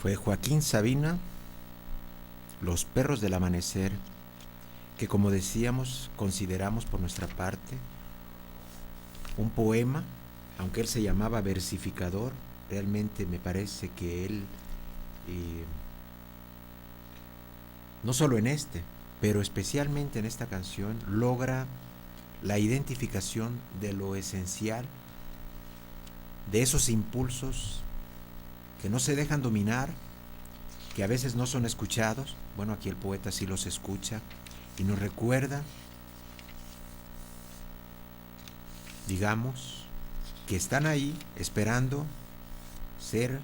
Fue Joaquín Sabina, Los perros del amanecer, que como decíamos, consideramos por nuestra parte un poema, aunque él se llamaba versificador, realmente me parece que él, eh, no solo en este, pero especialmente en esta canción, logra la identificación de lo esencial, de esos impulsos que no se dejan dominar, que a veces no son escuchados. Bueno, aquí el poeta sí los escucha y nos recuerda, digamos, que están ahí esperando ser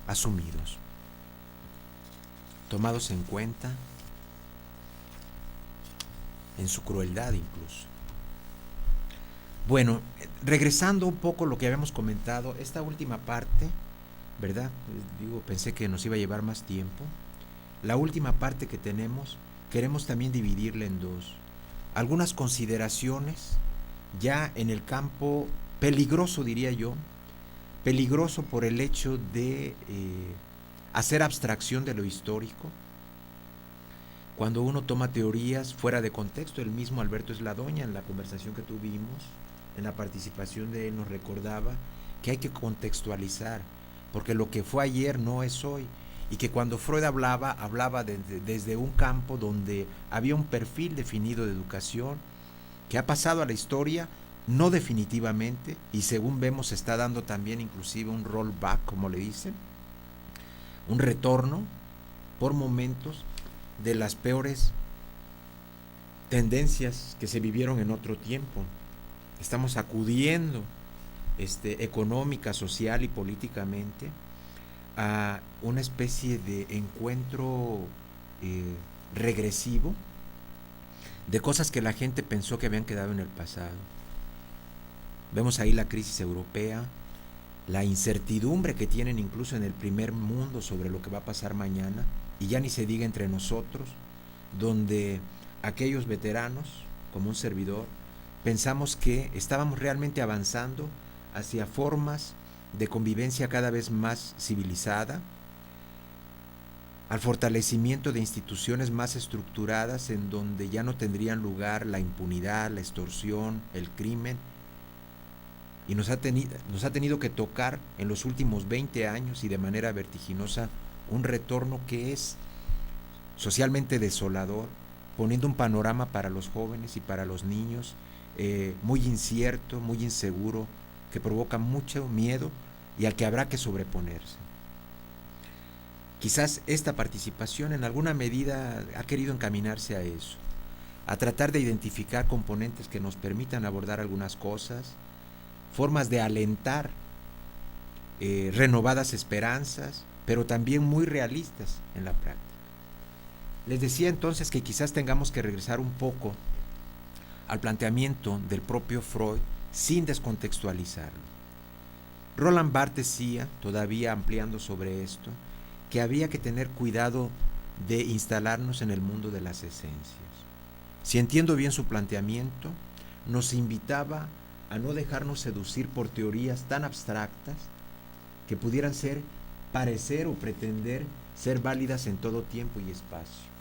asumidos, tomados en cuenta en su crueldad incluso. Bueno, regresando un poco a lo que habíamos comentado, esta última parte, ¿verdad? Digo, pensé que nos iba a llevar más tiempo. La última parte que tenemos, queremos también dividirla en dos. Algunas consideraciones ya en el campo peligroso, diría yo, peligroso por el hecho de hacer abstracción de lo histórico. Cuando uno toma teorías fuera de contexto, el mismo Alberto Esladoña, en la conversación que tuvimos, en la participación de él, nos recordaba que hay que contextualizar, porque lo que fue ayer no es hoy, y que cuando Freud hablaba desde un campo donde había un perfil definido de educación que ha pasado a la historia, no definitivamente, y según vemos está dando también inclusive un rollback, como le dicen, un retorno por momentos de las peores tendencias que se vivieron en otro tiempo. Estamos acudiendo económica, social y políticamente a una especie de encuentro eh, regresivo de cosas que la gente pensó que habían quedado en el pasado. Vemos ahí la crisis europea, la incertidumbre que tienen incluso en el primer mundo sobre lo que va a pasar mañana, y ya ni se diga entre nosotros, donde aquellos veteranos, como un servidor, pensamos que estábamos realmente avanzando hacia formas de convivencia cada vez más civilizada, al fortalecimiento de instituciones más estructuradas en donde ya no tendrían lugar la impunidad, la extorsión, el crimen, y nos ha tenido que tocar en los últimos 20 años y de manera vertiginosa un retorno que es socialmente desolador, poniendo un panorama para los jóvenes y para los niños muy incierto, muy inseguro, que provoca mucho miedo y al que habrá que sobreponerse. Quizás esta participación en alguna medida ha querido encaminarse a eso, a tratar de identificar componentes que nos permitan abordar algunas cosas, formas de alentar renovadas esperanzas, pero también muy realistas en la práctica. Les decía entonces que quizás tengamos que regresar un poco al planteamiento del propio Freud sin descontextualizarlo. Roland Barthes decía, todavía ampliando sobre esto, que había que tener cuidado de instalarnos en el mundo de las esencias. Si entiendo bien su planteamiento, nos invitaba a no dejarnos seducir por teorías tan abstractas que pudieran parecer o pretender ser válidas en todo tiempo y espacio.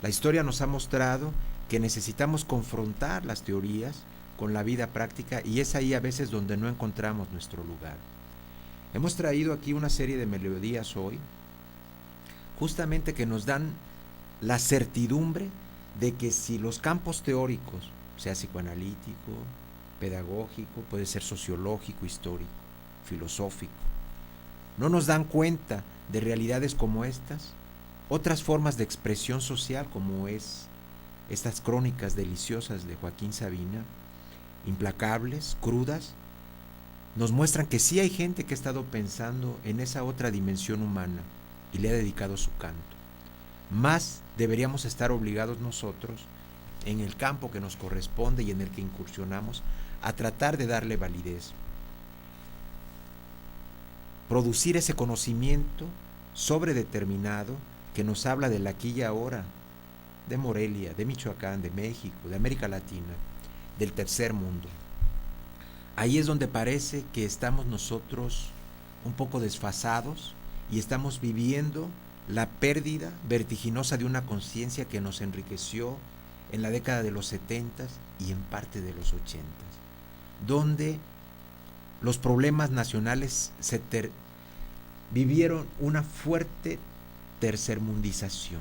La historia nos ha mostrado que necesitamos confrontar las teorías con la vida práctica, y es ahí a veces donde no encontramos nuestro lugar. Hemos traído aquí una serie de melodías hoy, justamente que nos dan la certidumbre de que si los campos teóricos, sea psicoanalítico, pedagógico, puede ser sociológico, histórico, filosófico, no nos dan cuenta de realidades como estas, otras formas de expresión social como es estas crónicas deliciosas de Joaquín Sabina, implacables, crudas, nos muestran que sí hay gente que ha estado pensando en esa otra dimensión humana y le ha dedicado su canto. Más deberíamos estar obligados nosotros, en el campo que nos corresponde y en el que incursionamos, a tratar de darle validez. Producir ese conocimiento sobredeterminado que nos habla del aquí y ahora, de Morelia, de Michoacán, de México, de América Latina, del tercer mundo. Ahí es donde parece que estamos nosotros un poco desfasados y estamos viviendo la pérdida vertiginosa de una conciencia que nos enriqueció en la década de los 70 y en parte de los 80, donde los problemas nacionales vivieron una fuerte tercermundización,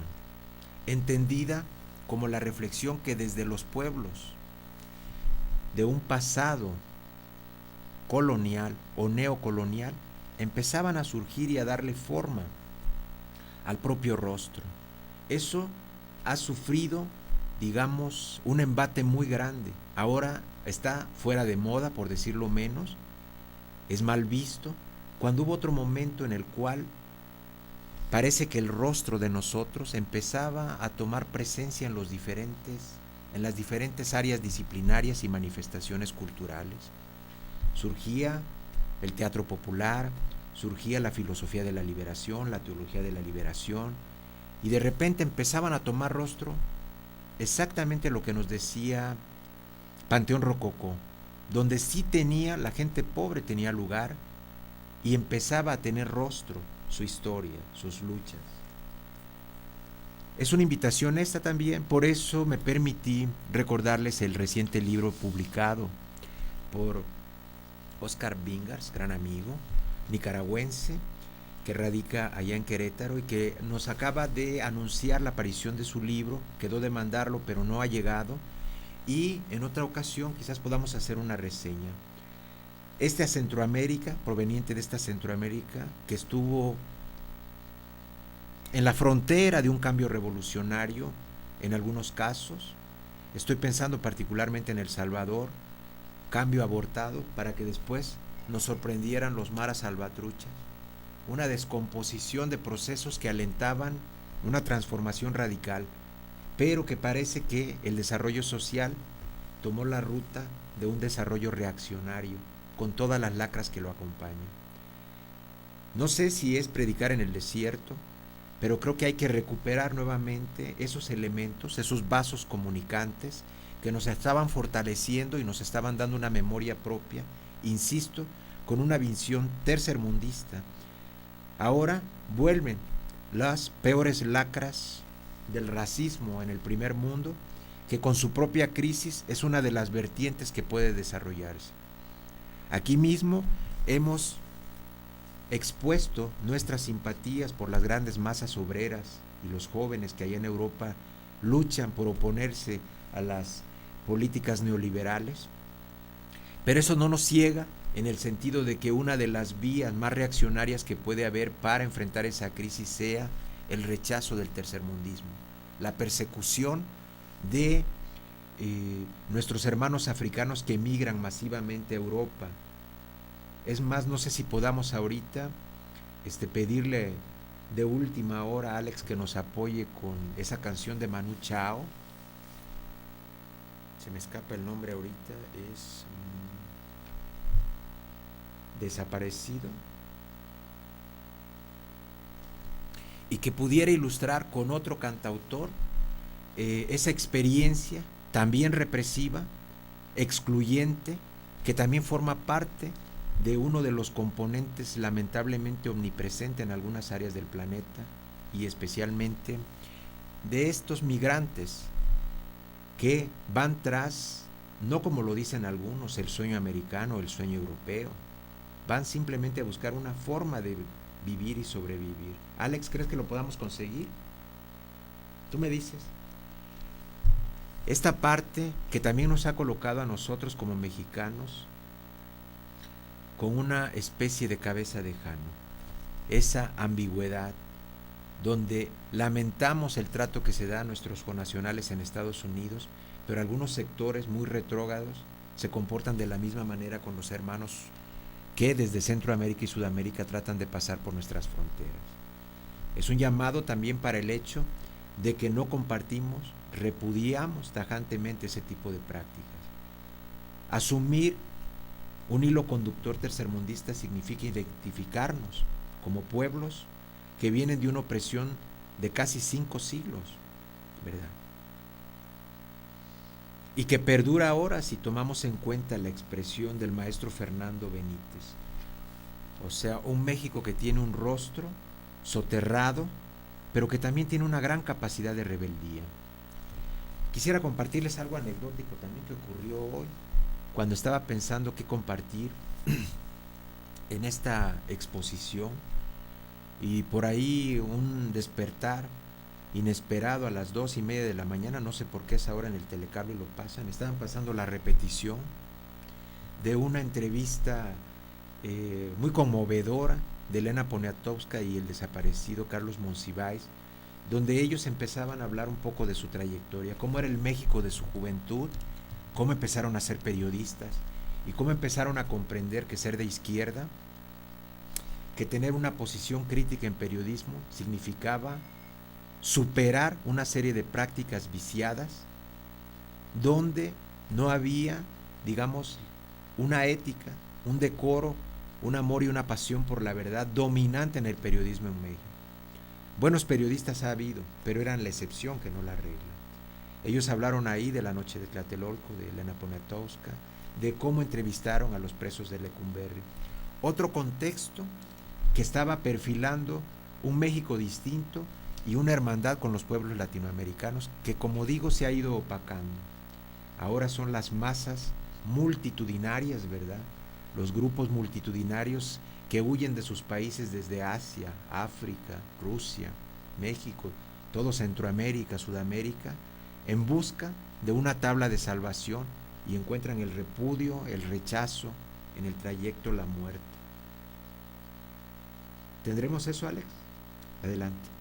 entendida como la reflexión que desde los pueblos de un pasado colonial o neocolonial empezaban a surgir y a darle forma al propio rostro. Eso ha sufrido, digamos, un embate muy grande. Ahora está fuera de moda, por decirlo menos, es mal visto, cuando hubo otro momento en el cual parece que el rostro de nosotros empezaba a tomar presencia en las diferentes áreas disciplinarias y manifestaciones culturales. Surgía el teatro popular, surgía la filosofía de la liberación, la teología de la liberación, y de repente empezaban a tomar rostro exactamente lo que nos decía Panteón Rococó, donde sí tenía, la gente pobre tenía lugar y empezaba a tener rostro su historia, sus luchas. Es una invitación esta también, por eso me permití recordarles el reciente libro publicado por Oscar Vingars, gran amigo, nicaragüense, que radica allá en Querétaro y que nos acaba de anunciar la aparición de su libro. Quedó de mandarlo, pero no ha llegado, y en otra ocasión quizás podamos hacer una reseña. A Centroamérica, proveniente de esta Centroamérica, que estuvo en la frontera de un cambio revolucionario en algunos casos. Estoy pensando particularmente en El Salvador, cambio abortado para que después nos sorprendieran los maras salvatruchas, una descomposición de procesos que alentaban una transformación radical, pero que parece que el desarrollo social tomó la ruta de un desarrollo reaccionario, con todas las lacras que lo acompañan. No sé si es predicar en el desierto, pero creo que hay que recuperar nuevamente esos elementos, esos vasos comunicantes que nos estaban fortaleciendo y nos estaban dando una memoria propia, insisto, con una visión tercermundista. Ahora vuelven las peores lacras del racismo en el primer mundo, que con su propia crisis es una de las vertientes que puede desarrollarse. Aquí mismo hemos expuesto nuestras simpatías por las grandes masas obreras y los jóvenes que allá en Europa luchan por oponerse a las políticas neoliberales, pero eso no nos ciega en el sentido de que una de las vías más reaccionarias que puede haber para enfrentar esa crisis sea el rechazo del tercermundismo, la persecución de nuestros hermanos africanos que emigran masivamente a Europa. Es más, no sé si podamos ahorita pedirle de última hora a Alex que nos apoye con esa canción de Manu Chao. Se me escapa el nombre ahorita, es Desaparecido, y que pudiera ilustrar con otro cantautor esa experiencia también represiva, excluyente, que también forma parte de uno de los componentes lamentablemente omnipresente en algunas áreas del planeta, y especialmente de estos migrantes que van tras, no como lo dicen algunos, el sueño americano o el sueño europeo, van simplemente a buscar una forma de vivir y sobrevivir. Alex, ¿crees que lo podamos conseguir? Tú me dices. Esta parte que también nos ha colocado a nosotros como mexicanos con una especie de cabeza de Jano, esa ambigüedad donde lamentamos el trato que se da a nuestros connacionales en Estados Unidos, pero algunos sectores muy retrógrados se comportan de la misma manera con los hermanos que desde Centroamérica y Sudamérica tratan de pasar por nuestras fronteras. Es un llamado también para el hecho de que no compartimos, repudiamos tajantemente ese tipo de prácticas. Asumir un hilo conductor tercermundista significa identificarnos como pueblos que vienen de una opresión de casi 5 siglos, ¿verdad? Y que perdura ahora si tomamos en cuenta la expresión del maestro Fernando Benítez. O sea, un México que tiene un rostro soterrado, pero que también tiene una gran capacidad de rebeldía. Quisiera compartirles algo anecdótico también que ocurrió hoy, cuando estaba pensando qué compartir en esta exposición, y por ahí un despertar inesperado a las 2:30 de la mañana, no sé por qué esa hora en el telecable lo pasan, estaban pasando la repetición de una entrevista muy conmovedora de Elena Poniatowska y el desaparecido Carlos Monsiváis, donde ellos empezaban a hablar un poco de su trayectoria, cómo era el México de su juventud, cómo empezaron a ser periodistas y cómo empezaron a comprender que ser de izquierda, que tener una posición crítica en periodismo significaba superar una serie de prácticas viciadas donde no había, digamos, una ética, un decoro, un amor y una pasión por la verdad dominante en el periodismo en México. Buenos periodistas ha habido, pero eran la excepción que no la regla. Ellos hablaron ahí de la noche de Tlatelolco, de Elena Poniatowska, de cómo entrevistaron a los presos de Lecumberri. Otro contexto que estaba perfilando un México distinto y una hermandad con los pueblos latinoamericanos que, como digo, se ha ido opacando. Ahora son las masas multitudinarias, ¿verdad? Los grupos multitudinarios que huyen de sus países desde Asia, África, Rusia, México, todo Centroamérica, Sudamérica, en busca de una tabla de salvación y encuentran el repudio, el rechazo, en el trayecto la muerte. ¿Tendremos eso, Alex? Adelante.